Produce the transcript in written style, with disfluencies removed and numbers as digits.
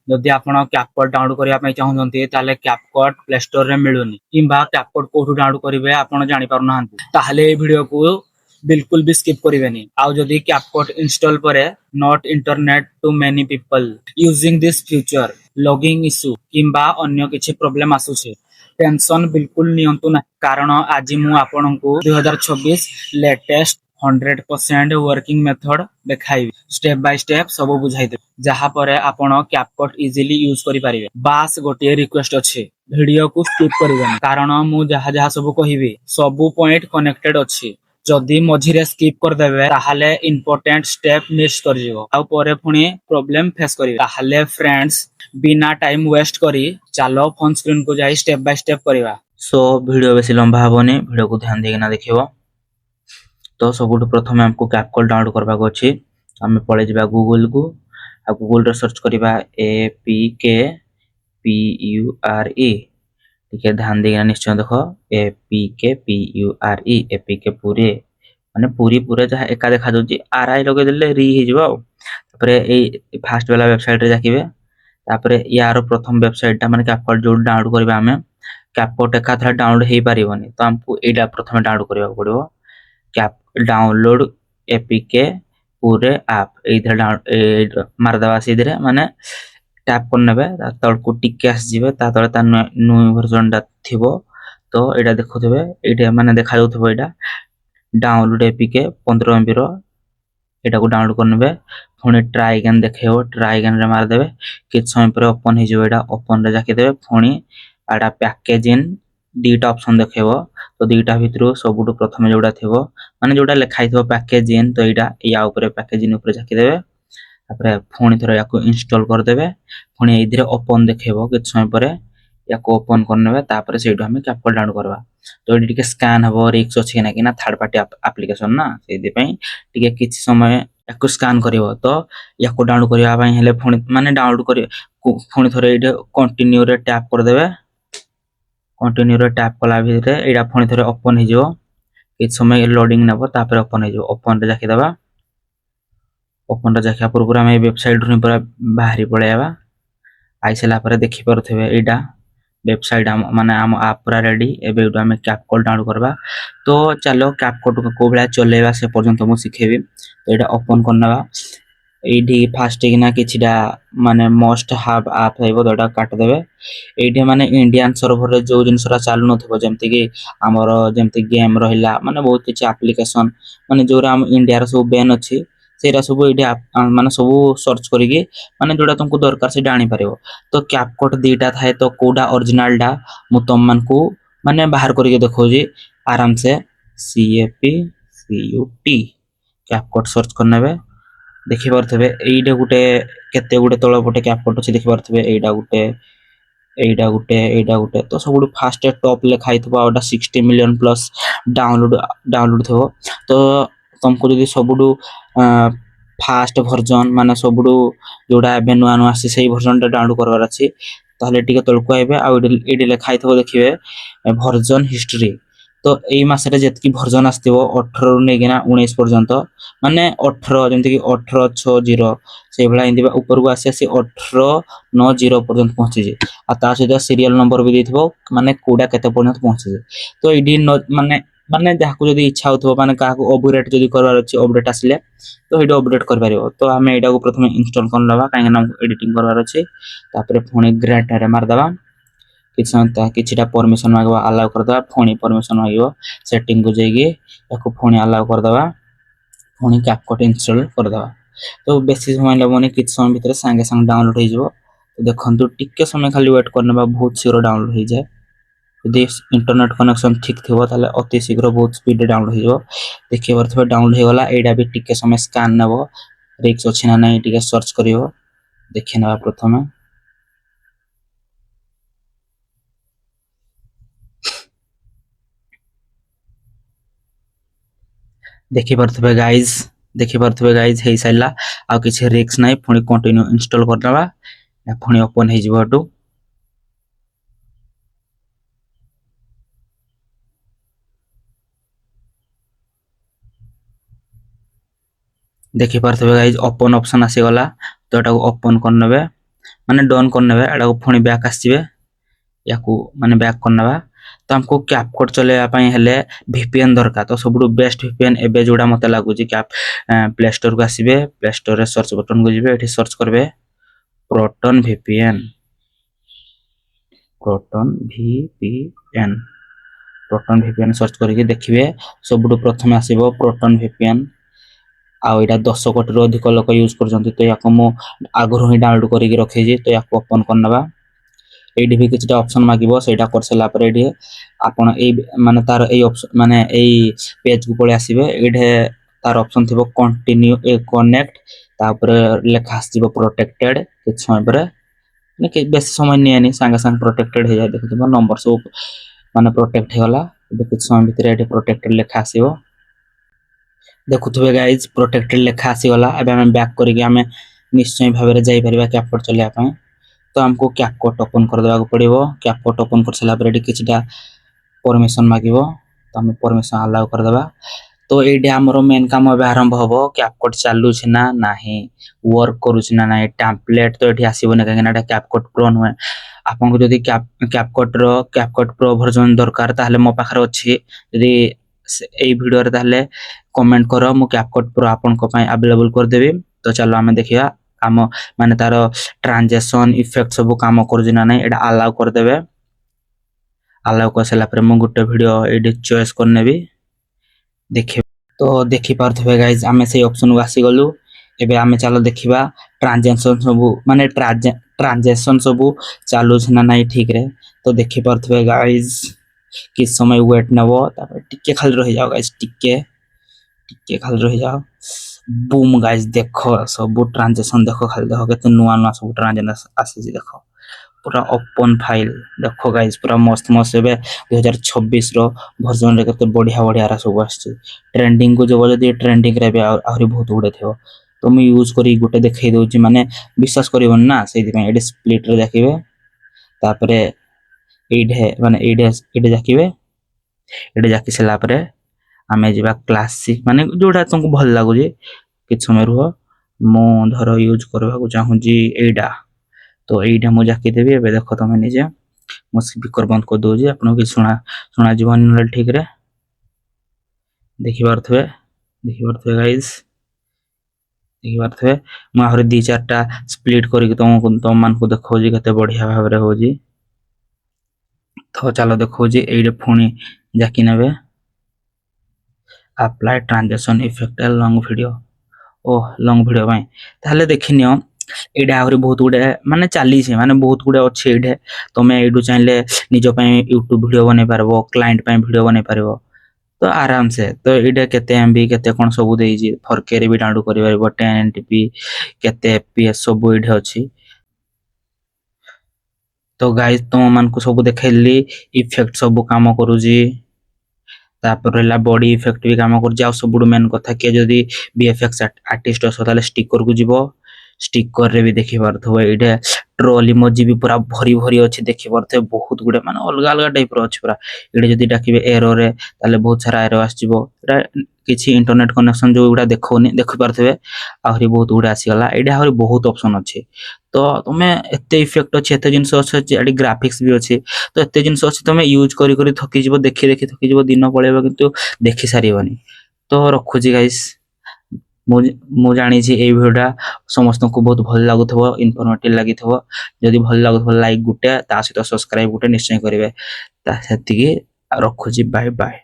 जदि आपण CapCut download करने चाहते ताले कैपकट प्ले स्टोर रे मिलूनी किंबा कैपकट कोठू डाउनलोड करेंगे आपण जानी पारु नाहंती ताहले ए वीडियो को बिल्कुल भी स्किप करेंगे आउ जदि कैपकट इंस्टॉल परे not internet too many people using this future logging issue किंबा अन्य किछि प्रॉब्लम आसुछे टेंशन बिल्कुल नियंतु ना कारण आज मु आपनकु 2026 लेटेस्ट 100% वर्किंग मेथड देखाइबे स्टेप बाय स्टेप सब बुझाई दे जहां पर आपण कैपकट इजीली यूज करि परिबे बास गोटे रिक्वेस्ट अछि वीडियो को स्किप करिबे कारण मु जहां जहां सब कहिबे सब पॉइंट कनेक्टेड अछि जदि मझिरे स्किप कर देबे ताहाले इंपोर्टेंट स्टेप मिस कर जिवो आ परे पुनी प्रॉब्लम फेस करिवे ताहाले फ्रेंड्स बिना टाइम वेस्ट करी चलो फोन स्क्रीन को जाई स्टेप बाय स्टेप करिवा सो वीडियो बेसी लंबा हबोनी वीडियो को ध्यान देना देखिबो तो सबुठ प्रथम हमको कैपकट डाउनलोड करबा को अछि हमें पळे जिबा गूगल को आ गूगल रे सर्च करिबा APKPURE ठीक है ध्यान देना निश्चय देखो APKPURE एपीके पूरे माने पूरी पूरे जहा एका देखा दउची आरआई लगे देले री हि जिवो तापरे ए फास्ट वाला वेबसाइट रे जाकिबे तापरे यार प्रथम वेबसाइट ता माने कैपकट जो डाउनलोड करबा हमें कैपकट एका थरा डाउनलोड हे पारिबोनी तो हमको एडा प्रथम डाउनलोड करबा पड़िबो कैप डाउनलोड एपीके पूरे ऐप इधर डाउन मारदवा सीधे माने टैप करनेबे तळ को टिके आस जिवे ता तळे ता न्यू वर्जन दा थिबो तो एडा देखुथबे एडा माने देखा जाउथबो एडा डाउनलोड एपीके 15 एमबी रो एटा को डाउनलोड करनेबे पुणी ट्राई अगेन देखेबो ट्राई अगेन रे मार देबे किछ समय पर ओपन हे जिवो एडा ओपन रे जाके देबे पुणी आडा पैकेज इन दीटा ऑप्शन देखेबो तो दीटा भितरु सबुटु प्रथमे जोडा थिबो माने जोडा लिखाइ थिबो पैकेज इन तो एडा या ऊपर पैकेज इन ऊपर जाके देबे तापरे पुणी थोड़ा याको इंस्टॉल कर देबे पुणी एदिरे ओपन देखेबो किछ समय परे याको ओपन करनेबे तापरे सेडो हमें कैपकट डाउनलोड करबा तो एडी टिके स्कैन हबो रिक्स अछि ना कि ना थर्ड पार्टी एप्लीकेशन ना सेदि पई टिके किछ समय याको स्कैन करिवो तो याको डाउनलोड करिया पई हेले पुणी माने डाउनलोड करि पुणी थोड़े एडे कंटिन्यू रे टैप कर देबे कंटिन्यू रे टैप कला भितरे एडा पुणी थोड़े ओपन हे जिवो किछ समय लोडिंग नबो तापरे ओपन हे जिवो ओपन रे जाके दबा ओपन रे जाके पूरा पूरा में वेबसाइट रे पूरा बाहरी पळेयाबा आइसला पर देखि परथबे एडा वेबसाइट माने हम ऐप पूरा रेडी एबे उडा में कैपकट डाउनलोड करबा तो चलो कैपकट को बेला चलेबा से पर्यंत मु सिखेबी तो एडा ओपन करनबा एडी फास्ट किना किछडा माने मोस्ट हैव ऐप हेबो दोडा काट देबे एडी माने इंडियन सर्वर रे जो जिनसरा चालू नथबो जेमति कि हमर जेमति गेम रहिला माने बहुत किछ एप्लीकेशन माने जोरा हम इंडिया रे सब बैन अछि सेरा सब एडी माने सब सर्च करिके माने जोडा तुमको दरकार से डाणी पारिबो तो कैपकट दीटा थाए तो कोडा ओरिजिनल डा मु तम मन को माने बाहर करके देखो जी आराम से CAPCUT कैपकट सर्च करनेबे देखि परथबे एइडा गुटे केते गुटे तळ पटे कैपकट अछि देखि परथबे एइडा गुटे तो सबुडु फास्ट टॉप लेखाइ थबो आउडा 60 मिलियन प्लस डाउनलोड थबो तो तुमको जदी सबुडु फास्ट वर्जन माने सबुडु जोडा एबे नुआ नुआ आसी सेही वर्जन डाउनलोड करबार अछि ताले टिके तळको आइबे आ एडी लेखाइ थबो देखिबे वर्जन हिस्ट्री तो एई मासरे जेतकी वर्जन आस्तिबो 18 रु नेगिना 19 पर्यंत माने 18 जेंति कि 1860 से भला इंदिबा ऊपर को आसी 1890 पर्यंत पहुंची जे आ ता सहित सीरियल नंबर भी देथिबो माने कोडा केते पर्यंत पहुंची जे तो एडी माने माने जाको जदी इच्छा होथबो माने काको अपडेट जदी करबार अछि अपडेट आसले तो एडो अपडेट कर पारिबो तो हमें एडा को प्रथमे इंस्टॉल कर लबा काहे ना एडिटिंग करबार अछि तापरे पुणी ग्रेट रे मार दबा किछता किछटा परमिशन मागबा अलाउ कर दबा पुणी परमिशन मागिबो सेटिंग को जेगी याको पुणी अलाउ कर दबा पुणी कैपकट इंस्टॉल कर दबा तो बेसी समय लगोनी किछ समय भीतर संगे संग डाउनलोड हो जिवो तो देखंतु टिके समय खाली वेट करनेबा बहुत शीघ्र डाउनलोड हो जाए यदि इंटरनेट कनेक्शन ठीक थिबो ताले अति शीघ्र बहुत स्पीड डाउनलोड हो जिवो देखि परथबे डाउनलोड हो गला एडा भी टिके समय स्कैन नबो रिक्स अछि ना नै टिके सर्च करिवो देखि नबा प्रथमे देखि परथबे गाइस हे सैला आ किछ रिक्स नै पुणी कंटिन्यू इंस्टॉल करनबा या पुणी ओपन हे जिवोटू देखि परथबे गाइस ओपन ऑप्शन आसी गला तो एटा को ओपन करनबे ମାନେ ଡନ୍ କରିନେବେ ଏଟାକୁ ପୁଣି ବ୍ୟାକ୍ ଆସିଯିବେ याकू माने बैक करनवा तो हमको कैपकट चलेवा पई हेले VPN दरकार तो सबुठु बेस्ट VPN एबे जोडा मते लागु जी कैप प्ले स्टोर को आसीबे प्ले स्टोर रे सर्च बटन को जिबे एठी सर्च करबे proton VPN proton VPN search करके देखिबे सबुठु प्रथम आसीबो प्रोटन VPN आ एटा 10 कोटी रो अधिक लोक यूज करजंती तो याको मो आगरो ही डाउनलोड करके रखे जी तो याको ओपन करनवा एडी भी किछटा ऑप्शन मागिबो सेटा कर सला पर एडी आपण ए माने तार ए ऑप्शन माने ए पेज को पळे आसीबे एडे तार ऑप्शन थिबो कंटिन्यू ए कनेक्ट तापर लेखा आसीबो प्रोटेक्टेड किछ समय पर ने के बेस समय नियानी संग संग प्रोटेक्टेड हे जाय देखिबो नंबर सब माने प्रोटेक्ट हे गला एबे किछ समय भीतर एडे प्रोटेक्टेड लेखा आसीबो देखुथबे गाइस प्रोटेक्टेड लेखा आसी गला एबे हम बैक करिके हम निश्चय भाबरे जाई परिबा कैपकट चलिया पय तो हमको कैपकट ओपन कर देबा को पड़िबो कैपकट ओपन कर सला पर किछटा परमिशन मागिबो तो हम परमिशन अलाउ कर देबा तो एडे हमरो मेन काम अब आरंभ होबो कैपकट चालू छी ना नाही वर्क करू छी ना नाही टेम्पलेट तो एठी आसीबो ना काहे ना कैपकट प्रो न आपन को जदी कैपकट प्रो वर्जन दरकार ताहले मो पाखरे अछि जदी ए वीडियो रे ताहले कमेंट करो मु कैपकट प्रो आपन को पय अवेलेबल कर देबी तो चलो हमें देखिया काम माने तार ट्रांजैक्शन इफेक्ट सब काम कर ना नहीं एटा अलाउ कर देबे अलाउ कर सला पर मु गुटे वीडियो एडी चॉइस करनेबी देखि तो देखि पारथबे गाइस हमें से ऑप्शन को आसी गलु एबे हमें चलो देखिबा ट्रांजैक्शन सब माने ट्रांजैक्शन सब चालू छना नहीं ठीक रे तो देखि पारथबे गाइस किस समय वेट नबो तापर टिके खाली रहि जाओ गाइस टिके खाली रहि जाओ बूम गाइस देखो सब ट्रांजैक्शन देखो खाली देखो केते नुवा नुवा सब ट्रांजैक्शन आसी जी देखो पूरा ओपन फाइल देखो गाइस पूरा मस्त मस्त एबे 2026 रो वर्जन रे केते बढ़िया बढ़िया रा सब आसी ट्रेंडिंग को जो जदी ट्रेंडिंग रे बे आहुरी बहुत उडे थेओ तो मैं यूज करी गुटे देखाई दउ छी माने विश्वास करिवन ना सेहि पे एडे स्प्लिट रे देखिबे तापरे एडे माने एडे जाकिबे एडे जाकी सला परे आमे जिबा क्लासिक माने जोडा तुमको भल लागु जे किछ समय रुह मो धर यूज करबा को चाहू जी एडा तो एडा मो जाकी देबी एबे देखो तमे निजे मो स्पीकर बंद कर दउ जी आपन के सुना जीवन न ठीक रे देखि पारथबे गाइस देखि पारथबे मो आहुरी 2-4टा स्प्लिट करी तुम मान को देखो जी कते बढ़िया भाव रे हो जी तो चलो देखो जी एडे फोनी जाकी नेबे apply transaction effect long video long video भाई ताहले देखिनियो एडा आहुरी बहुत गुडे माने चाली छे माने बहुत गुडे अछि एडे तमे एडु चाहले निजो पय YouTube वीडियो बने पारबो क्लाइंट पय वीडियो बने पारबो तो आराम से तो एडे केते एमबी केते कोन सब देई जी 4K रे भी डाउनलोड करि पारबो 1080p केते fps सब एडे अछि तो गाइस तुम मान को सब देखैली इफेक्ट सब काम करू जी तापर ला बॉडी इफेक्ट भी काम कर जाओ सब मेन कथा के जदी VFX आर्टिस्ट असो ताले स्टिकर को जिवो स्टिकर रे भी देखि पारथो एडे ट्रोल इमोजी भी पूरा भरी भरी अछि देखि पारथो बहुत गुडे माने अलग अलग टाइप रो अछि पूरा एडे जदी डाकिबे एरर रे ताले बहुत सारा एरर आसीबो एडा किछि इंटरनेट कनेक्शन जो गुडा देखोनी देखि पारथबे आहुरी बहुत गुडा आसी गला एडे आहुरी बहुत ऑप्शन अछि तो तुमे एते इफेक्ट अछि एते जिंस अछि एडे ग्राफिक्स भी अछि तो एते जिंस अछि तुमे यूज करी करी थकी जिवो देखि थकी जिवो दिन पळेबो किंतु देखि सारिबनी तो रखु जी गाइस मु जानी छी ए वीडियोटा समस्त को बहुत भल लागुथबो इन्फॉर्मेटिव लागिथबो जदी भल लागुथबो लाइक गुटे ता सहित सब्सक्राइब गुटे निश्चय करिवे ता सेति की रखु जी बाय बाय।